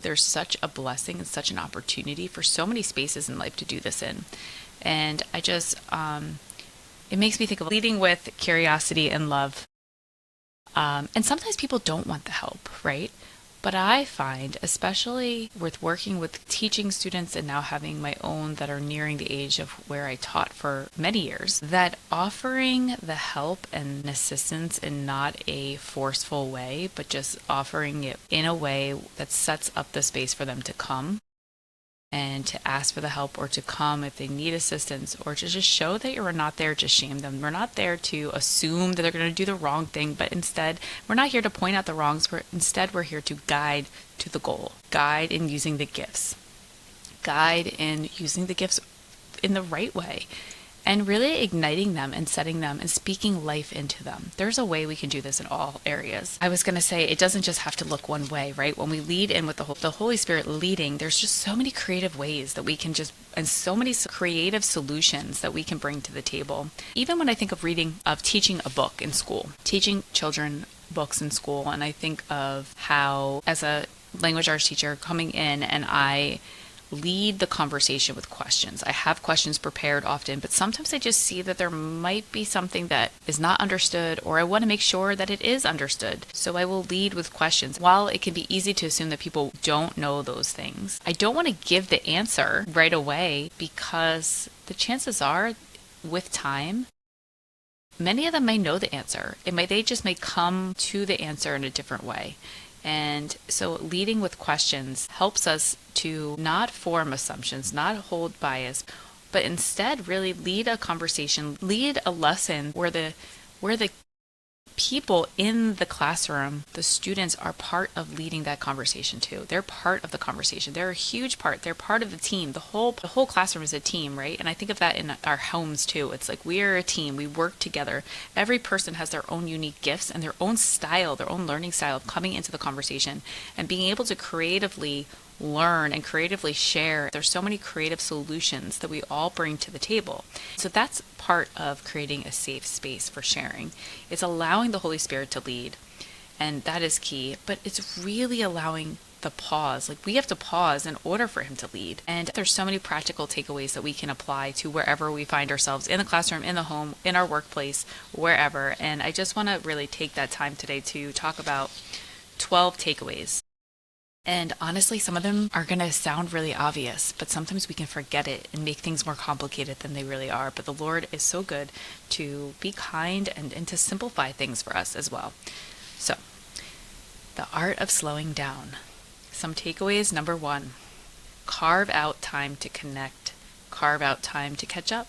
There's such a blessing and such an opportunity for so many spaces in life to do this in. And it makes me think of leading with curiosity and love. And sometimes people don't want the help, right? But I find, especially with working with teaching students and now having my own that are nearing the age of where I taught for many years, that offering the help and assistance in not a forceful way, but just offering it in a way that sets up the space for them to come and to ask for the help, or to come if they need assistance, or to just show that you're not there to shame them. We're not there to assume that they're going to do the wrong thing, but instead, we're not here to point out the wrongs. We're here to guide to the goal, guide in using the gifts, guide in using the gifts in the right way, and really igniting them and setting them and speaking life into them. There's a way we can do this in all areas. I was going to say, it doesn't just have to look one way, right? When we lead in with the Holy Spirit leading, there's just so many creative ways that we can and so many creative solutions that we can bring to the table. Even when I think of teaching a book in school, teaching children books in school, and I think of how, as a language arts teacher, coming in and I lead the conversation with questions. I have questions prepared often, but sometimes I just see that there might be something that is not understood, or I want to make sure that it is understood. So I will lead with questions. While it can be easy to assume that people don't know those things, I don't want to give the answer right away, because the chances are, with time, many of them may know the answer. They just may come to the answer in a different way. And so leading with questions helps us to not form assumptions, not hold bias, but instead really lead a conversation, lead a lesson where the people in the classroom, the students, are part of leading that conversation too. They're part of the conversation. They're a huge part. They're part of the team. The whole classroom is a team, right? And I think of that in our homes too. It's like we are a team. We work together. Every person has their own unique gifts and their own style, their own learning style of coming into the conversation and being able to creatively learn and creatively share. There's so many creative solutions that we all bring to the table. So that's part of creating a safe space for sharing. It's allowing the Holy Spirit to lead, and that is key, but it's really allowing the pause. Like, we have to pause in order for him to lead. And there's so many practical takeaways that we can apply to wherever we find ourselves, in the classroom, in the home, in our workplace, wherever. And I just want to really take that time today to talk about 12 takeaways. And honestly, some of them are going to sound really obvious, but sometimes we can forget it and make things more complicated than they really are. But the Lord is so good to be kind and to simplify things for us as well. So, the art of slowing down. Some takeaways. Number 1, carve out time to connect. Carve out time to catch up.